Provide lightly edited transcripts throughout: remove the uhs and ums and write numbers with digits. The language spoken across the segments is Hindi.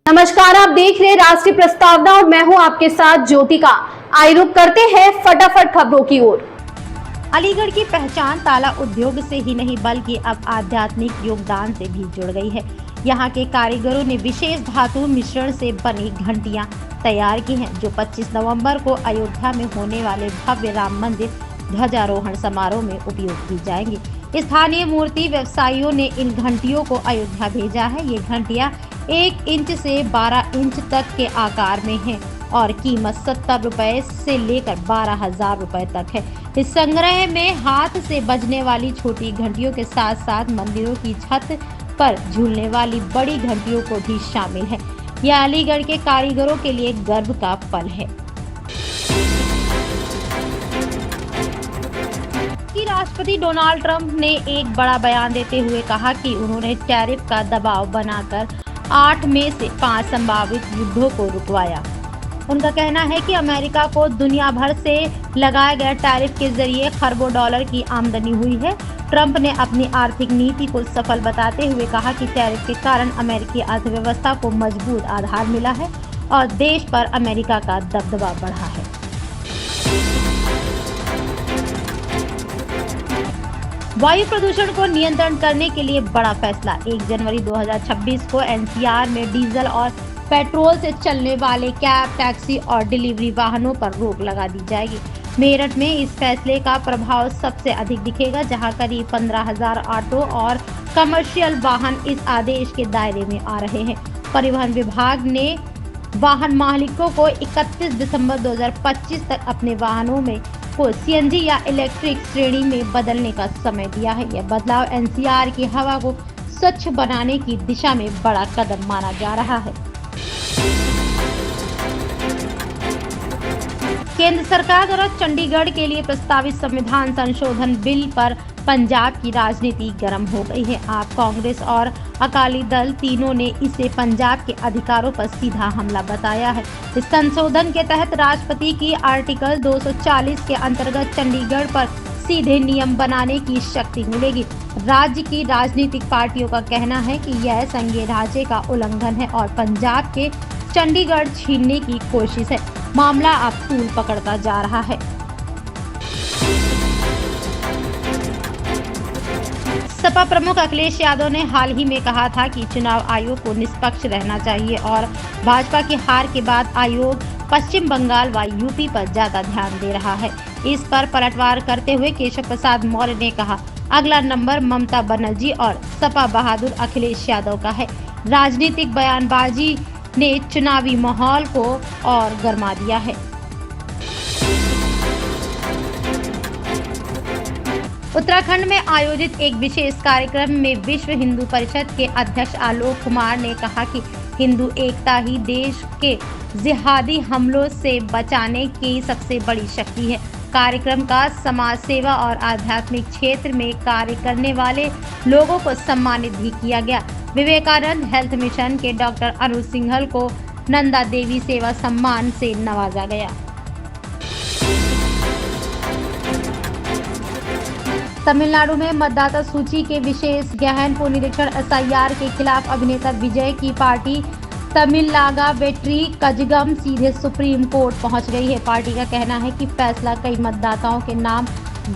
नमस्कार, आप देख रहे हैं राष्ट्रीय प्रस्तावना और मैं हूं आपके साथ ज्योतिका। आइए रुक करते हैं फटाफट खबरों की ओर। अलीगढ़ की पहचान ताला उद्योग से ही नहीं बल्कि अब आध्यात्मिक योगदान से भी जुड़ गई है। यहाँ के कारीगरों ने विशेष धातु मिश्रण से बनी घंटियां तैयार की हैं, जो 25 नवंबर को अयोध्या में होने वाले भव्य राम मंदिर ध्वजारोहण समारोह में उपयोग की जाएंगी। स्थानीय मूर्ति व्यवसायियों ने इन घंटियों को अयोध्या भेजा है। ये घंटियां 1 इंच से 12 इंच तक के आकार में हैं और कीमत 70 रुपए से लेकर 12,000 रुपए तक है। इस संग्रह में हाथ से बजने वाली छोटी घंटियों के साथ साथ मंदिरों की छत पर झूलने वाली बड़ी घंटियों को भी शामिल है। यह अलीगढ़ के कारीगरों के लिए गर्व का पल है कि राष्ट्रपति डोनाल्ड ट्रंप ने एक बड़ा बयान देते हुए कहा कि उन्होंने टैरिफ का दबाव बनाकर 8 में से 5 संभावित युद्धों को रुकवाया। उनका कहना है कि अमेरिका को दुनिया भर से लगाए गए टैरिफ के जरिए खरबों डॉलर की आमदनी हुई है। ट्रंप ने अपनी आर्थिक नीति को सफल बताते हुए कहा कि टैरिफ के कारण अमेरिकी अर्थव्यवस्था को मजबूत आधार मिला है और देश पर अमेरिका का दबदबा बढ़ा है। वायु प्रदूषण को नियंत्रण करने के लिए बड़ा फैसला। 1 जनवरी 2026 को एनसीआर में डीजल और पेट्रोल से चलने वाले कैब, टैक्सी और डिलीवरी वाहनों पर रोक लगा दी जाएगी। मेरठ में इस फैसले का प्रभाव सबसे अधिक दिखेगा, जहां करीब 15,000 ऑटो और कमर्शियल वाहन इस आदेश के दायरे में आ रहे हैं। परिवहन विभाग ने वाहन मालिकों को 31 दिसंबर 2025 तक अपने वाहनों में को सीएनजी या इलेक्ट्रिक श्रेणी में बदलने का समय दिया है। यह बदलाव एनसीआर की हवा को स्वच्छ बनाने की दिशा में बड़ा कदम माना जा रहा है। केंद्र सरकार द्वारा चंडीगढ़ के लिए प्रस्तावित संविधान संशोधन बिल पर पंजाब की राजनीति गर्म हो गई है। आप कांग्रेस और अकाली दल तीनों ने इसे पंजाब के अधिकारों पर सीधा हमला बताया है। इस संशोधन के तहत राष्ट्रपति की आर्टिकल 240 के अंतर्गत चंडीगढ़ पर सीधे नियम बनाने की शक्ति मिलेगी। राज्य की राजनीतिक पार्टियों का कहना है कि यह संघीय ढांचे का उल्लंघन है और पंजाब के चंडीगढ़ छीनने की कोशिश है। मामला अब तूल पकड़ता जा रहा है। सपा प्रमुख अखिलेश यादव ने हाल ही में कहा था कि चुनाव आयोग को निष्पक्ष रहना चाहिए और भाजपा की हार के बाद आयोग पश्चिम बंगाल व यूपी पर ज्यादा ध्यान दे रहा है। इस पर पलटवार करते हुए केशव प्रसाद मौर्य ने कहा, अगला नंबर ममता बनर्जी और सपा बहादुर अखिलेश यादव का है। राजनीतिक बयानबाजी ने चुनावी माहौल को और गरमा दिया है। उत्तराखंड में आयोजित एक विशेष कार्यक्रम में विश्व हिंदू परिषद के अध्यक्ष आलोक कुमार ने कहा कि हिंदू एकता ही देश के जिहादी हमलों से बचाने की सबसे बड़ी शक्ति है। कार्यक्रम का समाज सेवा और आध्यात्मिक क्षेत्र में कार्य करने वाले लोगों को सम्मानित भी किया गया। विवेकानंद हेल्थ मिशन के डॉक्टर अनुज सिंघल को नंदा देवी सेवा सम्मान से नवाजा गया। तमिलनाडु में मतदाता सूची के विशेष गहन पुनरीक्षण एसआईआर के खिलाफ अभिनेता विजय की पार्टी तमिलनागा वेट्री कजगम सीधे सुप्रीम कोर्ट पहुंच गई है। पार्टी का कहना है कि फैसला कई मतदाताओं के नाम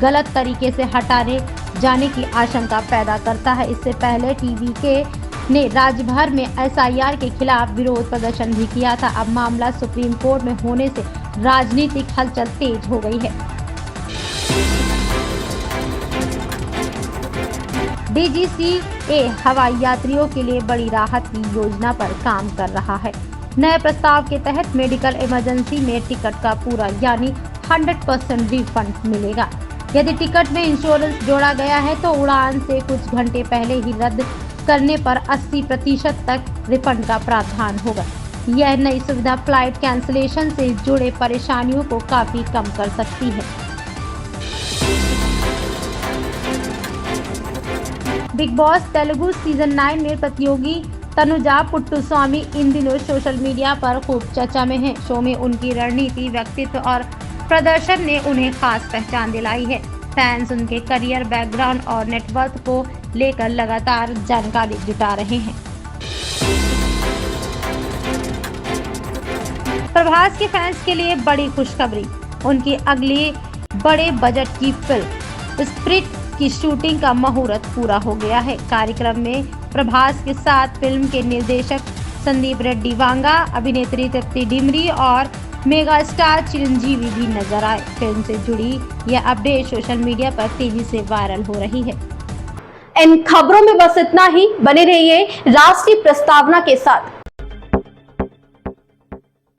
गलत तरीके से हटाने जाने की आशंका पैदा करता है। इससे पहले टीवीके ने राज्य भर में एसआईआर के खिलाफ विरोध प्रदर्शन भी किया था। अब मामला सुप्रीम कोर्ट में होने से राजनीतिक हलचल तेज हो गई है। डीजीसीए हवाई यात्रियों के लिए बड़ी राहत की योजना पर काम कर रहा है। नए प्रस्ताव के तहत मेडिकल इमरजेंसी में टिकट का पूरा यानी 100% रिफंड मिलेगा। यदि टिकट में इंश्योरेंस जोड़ा गया है तो उड़ान से कुछ घंटे पहले ही रद्द करने पर 80% तक रिफंड का प्रावधान होगा। यह नई सुविधा फ्लाइट कैंसिलेशन से जुड़े परेशानियों को काफी कम कर सकती है। बिग बॉस तेलुगु सीजन 9 में प्रतियोगी तनुजा पुट्टुस्वामी इन दिनों सोशल मीडिया पर खूब चर्चा में है। शो में उनकी रणनीति, व्यक्तित्व और प्रदर्शन ने उन्हें खास पहचान दिलाई है। फैंस उनके करियर, बैकग्राउंड और नेटवर्क को लेकर लगातार जानकारी जुटा रहे हैं। प्रभास के फैंस के लिए बड़ी खुशखबरी, उनकी अगली बड़े बजट की फिल्म स्पिरिट की शूटिंग का मुहूर्त पूरा हो गया है। कार्यक्रम में प्रभास के साथ फिल्म के निर्देशक संदीप रेड्डी वांगा, अभिनेत्री तृप्ति डिमरी और मेगा स्टार चिरंजीवी भी नजर आए। फिल्म से जुड़ी यह अपडेट सोशल मीडिया पर तेजी से वायरल हो रही है। इन खबरों में बस इतना ही। बने रहिए राष्ट्रीय प्रस्तावना के साथ।